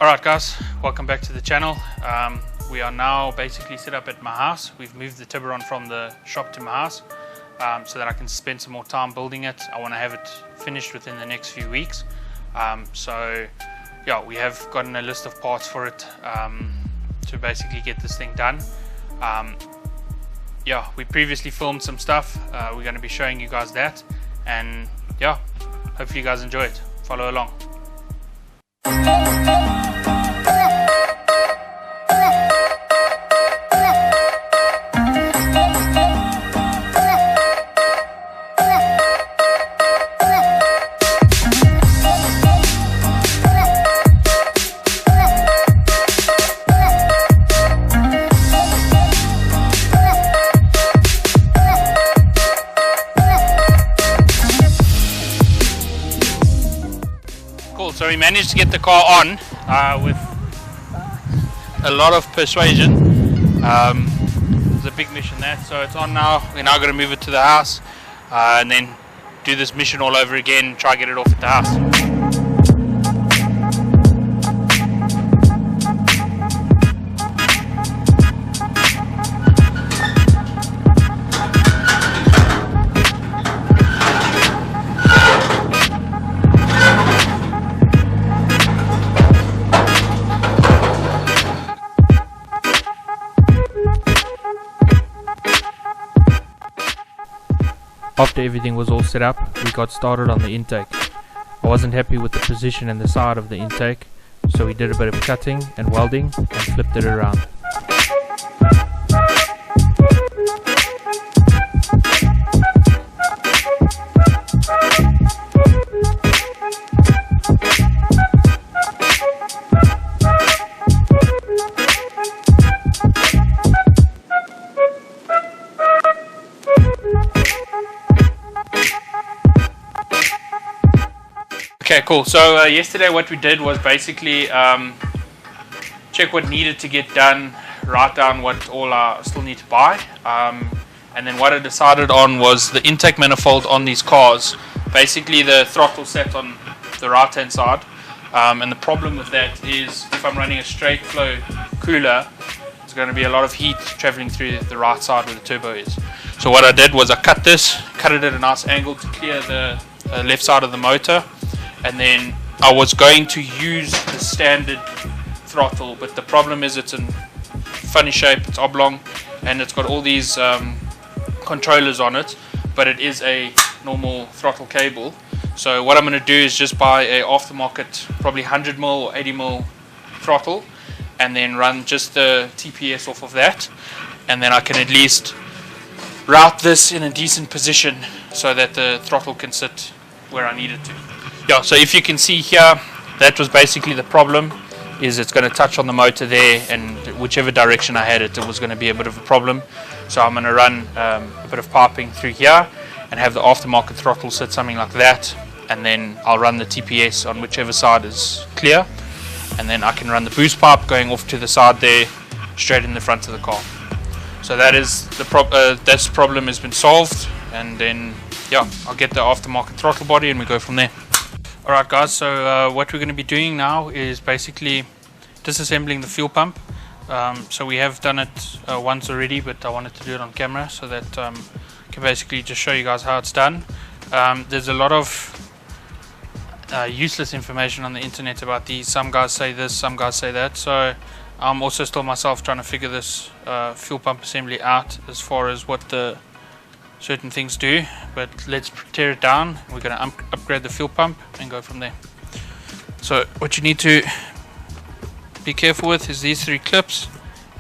Alright guys, welcome back to the channel. We are now basically set up at my house. We've moved the Tiburon from the shop to my house so that I can spend some more time building it. I want to have it finished within the next few weeks. So yeah, we have gotten a list of parts for it to basically get this thing done. Yeah, we previously filmed some stuff. We're going to be showing you guys that, and yeah, hopefully you guys enjoy it. Follow along. So we managed to get the car on with a lot of persuasion. It was a big mission that, so it's on now. We're now going to move it to the house and then do this mission all over again, try to get it off at the house. After everything was all set up, we got started on the intake. I wasn't happy with the position and the side of the intake, so we did a bit of cutting and welding and flipped it around. Okay, cool. So yesterday what we did was basically check what needed to get done, write down what all I still need to buy, and then what I decided on was the intake manifold on these cars. Basically the throttle sat on the right hand side, and the problem with that is if I'm running a straight flow cooler, there's going to be a lot of heat traveling through the right side where the turbo is. So what I did was I cut it at a nice angle to clear the left side of the motor. And then I was going to use the standard throttle, but the problem is it's in funny shape, it's oblong, and it's got all these controllers on it, but it is a normal throttle cable. So what I'm going to do is just buy a aftermarket, probably 100mm or 80mm throttle, and then run just the TPS off of that, and then I can at least route this in a decent position so that the throttle can sit where I need it to. Yeah, so if you can see here, that was basically the problem, is it's going to touch on the motor there, and whichever direction I had it, it was going to be a bit of a problem. So I'm going to run a bit of piping through here and have the aftermarket throttle sit something like that, and then I'll run the TPS on whichever side is clear, and then I can run the boost pipe going off to the side there, straight in the front of the car. So that is the this problem has been solved, and then yeah, I'll get the aftermarket throttle body and we go from there. Alright guys, so what we're going to be doing now is basically disassembling the fuel pump. So we have done it once already, but I wanted to do it on camera so that I can basically just show you guys how it's done. There's a lot of useless information on the internet about these. Some guys say this, some guys say that, so I'm also still myself trying to figure this fuel pump assembly out as far as what the certain things do, but let's tear it down. We're going to upgrade the fuel pump and go from there. So what you need to be careful with is these 3 clips,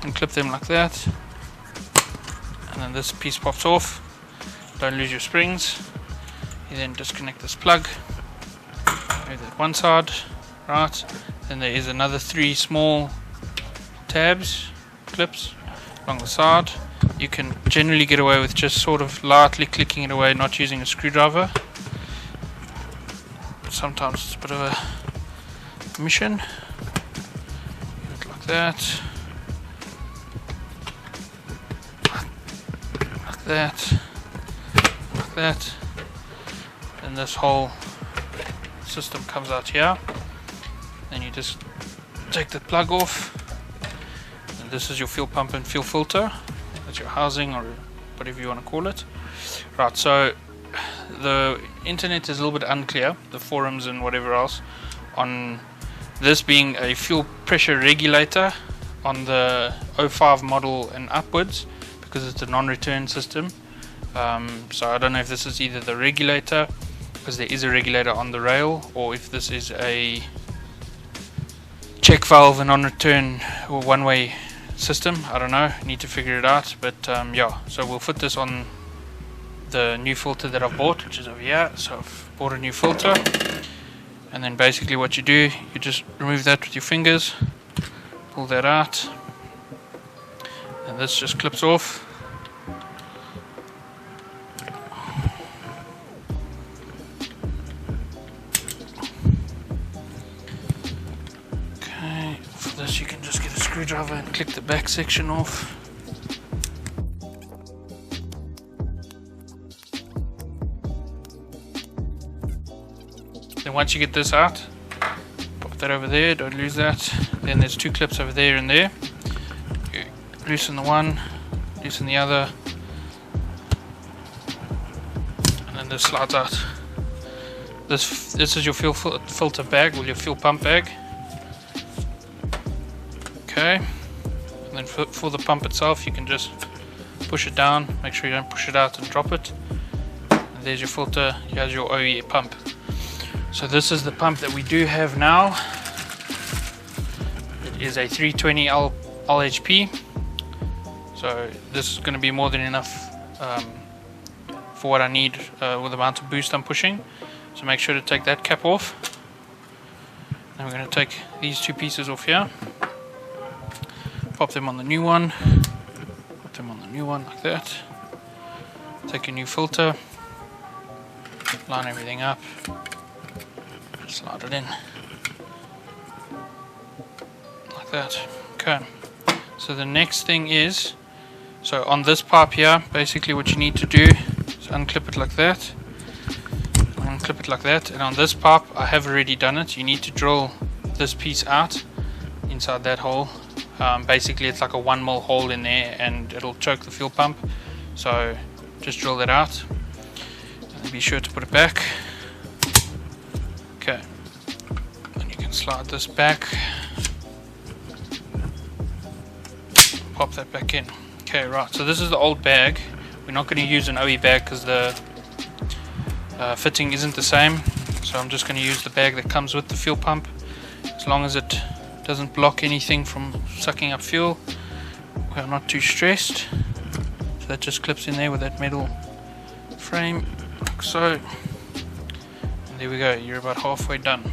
and clip them like that, and then this piece pops off. Don't lose your springs. You then disconnect this plug, move that one side, right, then there is another 3 small clips along the side. You can generally get away with just sort of lightly clicking it away, not using a screwdriver. Sometimes it's a bit of a mission. Like that. Like that. Like that. And this whole system comes out here. Then you just take the plug off. And this is your fuel pump and fuel filter. That's your housing or whatever you want to call it. Right, so the internet is a little bit unclear, the forums and whatever else, on this being a fuel pressure regulator on the 05 model and upwards, because it's a non-return system. So I don't know if this is either the regulator, because there is a regulator on the rail, or if this is a check valve and non-return or one-way system. I don't know, need to figure it out. But yeah, so we'll put this on the new filter that I've bought, which is over here. So I've bought a new filter, and then basically what you do, you just remove that with your fingers, pull that out, and this just clips off. Okay, for this you can just get a screwdriver and click the back section off. Then once you get this out, pop that over there, don't lose that. Then there's 2 clips over there and there. You loosen the one, loosen the other, and then this slides out. This is your fuel filter bag, or your fuel pump bag. Okay, and then for the pump itself, you can just push it down, make sure you don't push it out and drop it. And there's your filter, here's your OE pump. So this is the pump that we do have now. It is a 320 LHP. So this is going to be more than enough for what I need with the amount of boost I'm pushing. So make sure to take that cap off. Then we're going to take these 2 pieces off here. Pop them on the new one. Put them on the new one like that. Take a new filter. Line everything up. Slide it in like that. Okay, so the next thing is, so on this pipe here, basically what you need to do is unclip it like that, unclip it like that, and on this pipe I have already done it. You need to drill this piece out inside that hole. Basically it's like a 1mm hole in there, and it'll choke the fuel pump, so just drill that out and be sure to put it back. Okay, then you can slide this back, pop that back in. Okay, right, so this is the old bag. We're not going to use an OE bag because the fitting isn't the same, so I'm just going to use the bag that comes with the fuel pump. As long as it doesn't block anything from sucking up fuel, we're not too stressed. So that just clips in there with that metal frame, like so. There we go, you're about halfway done.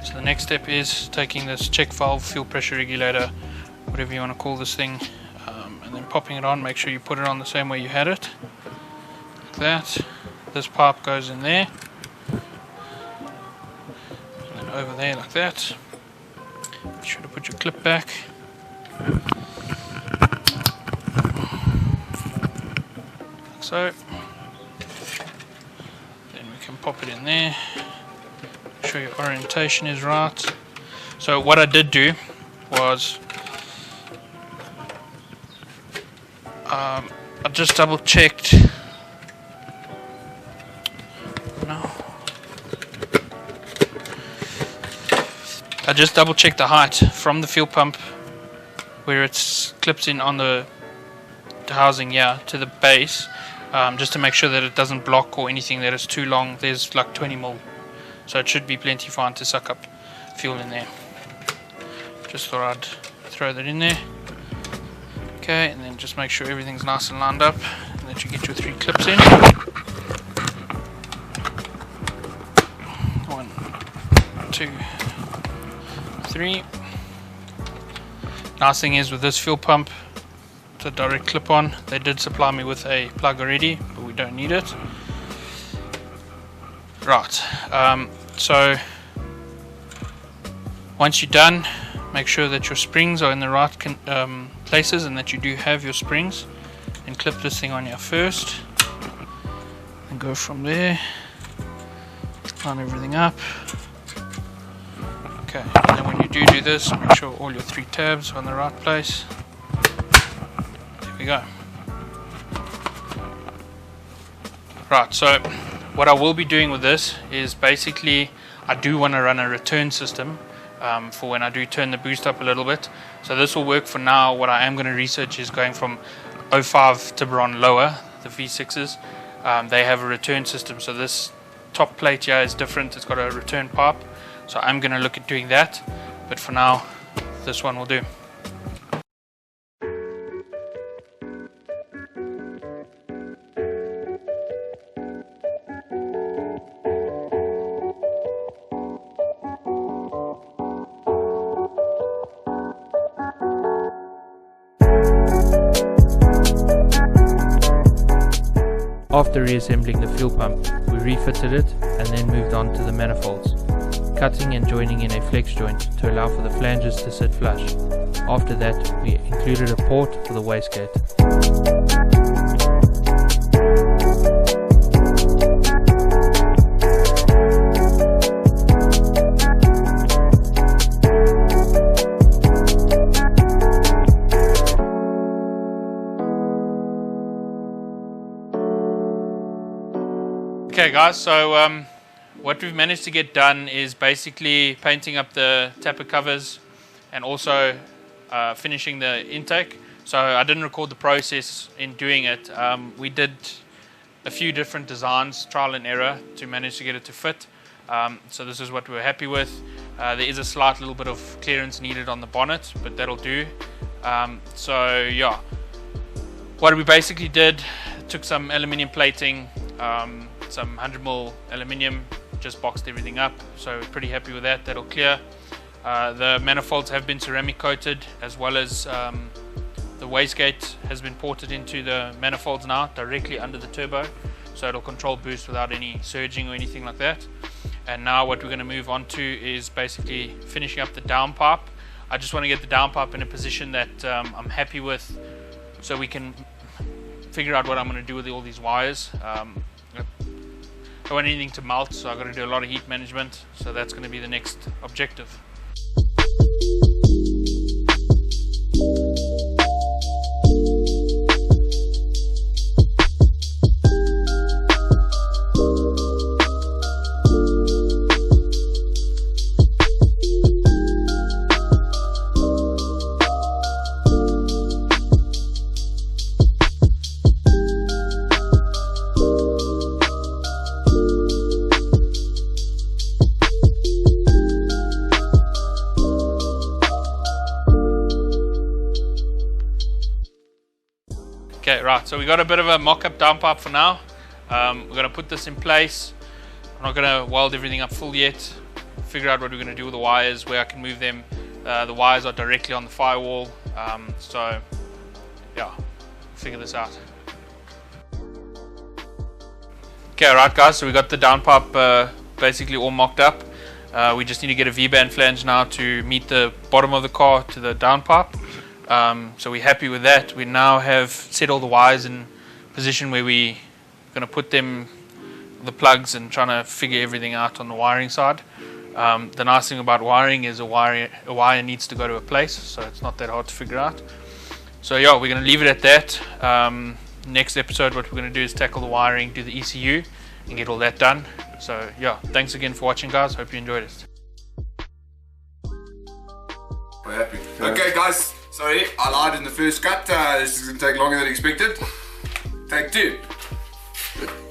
So the next step is taking this check valve, fuel pressure regulator, whatever you want to call this thing, and then popping it on. Make sure you put it on the same way you had it, like that. This pipe goes in there, and then over there like that. Be sure to put your clip back. Like so. Pop it in there, make sure your orientation is right. So what I did do was I just double checked. No. I just double checked the height from the fuel pump where it's clipped in on the housing here to the base. Just to make sure that it doesn't block or anything that is too long. There's like 20mm, so it should be plenty fine to suck up fuel in there. Just thought I'd throw that in there. Okay, and then just make sure everything's nice and lined up, and that you get your 3 clips in. 2, 3. Nice thing is with this fuel pump, it's a direct clip-on. They did supply me with a plug already, but we don't need it. Right, so once you're done, make sure that your springs are in the right places and that you do have your springs, and clip this thing on here first and go from there. Line everything up. Okay, and then when you do this, make sure all your 3 tabs are in the right place. There we go. Right, so what I will be doing with this is basically I do want to run a return system for when I do turn the boost up a little bit. So this will work for now. What I am going to research is going from 05 Tiburon lower, the V6s. They have a return system, so this top plate here is different. It's got a return pipe, so I'm going to look at doing that, but for now this one will do. After reassembling the fuel pump, we refitted it and then moved on to the manifolds, cutting and joining in a flex joint to allow for the flanges to sit flush. After that, we included a port for the wastegate. Okay guys, so what we've managed to get done is basically painting up the tapper covers and also finishing the intake. So I didn't record the process in doing it. We did a few different designs, trial and error, to manage to get it to fit. So this is what we're happy with. There is a slight little bit of clearance needed on the bonnet, but that'll do. So yeah, what we basically did, took some aluminium plating, some 100mm aluminium, just boxed everything up, so we're pretty happy with that. That'll clear. The manifolds have been ceramic coated, as well as the wastegate has been ported into the manifolds now, directly under the turbo, so it'll control boost without any surging or anything like that. And now what we're going to move on to is basically finishing up the downpipe. I just want to get the downpipe in a position that I'm happy with, so we can figure out what I'm going to do with all these wires. I don't want anything to melt, so I've got to do a lot of heat management, so that's going to be the next objective. Okay, right, so we got a bit of a mock-up downpipe for now. We're going to put this in place. I'm not going to weld everything up full yet. Figure out what we're going to do with the wires, where I can move them. The wires are directly on the firewall, so yeah, figure this out. Okay, right guys, so we got the downpipe basically all mocked up. We just need to get a V-band flange now to meet the bottom of the car to the downpipe. So we're happy with that. We now have set all the wires in position where we're going to put them, the plugs, and trying to figure everything out on the wiring side. The nice thing about wiring is a wire needs to go to a place, so it's not that hard to figure out. So yeah, we're going to leave it at that. Next episode, what we're going to do is tackle the wiring, do the ECU, and get all that done. So yeah, thanks again for watching guys, hope you enjoyed it. We're happy. Okay guys, sorry, I lied in the first cut. This is going to take longer than expected. Take 2.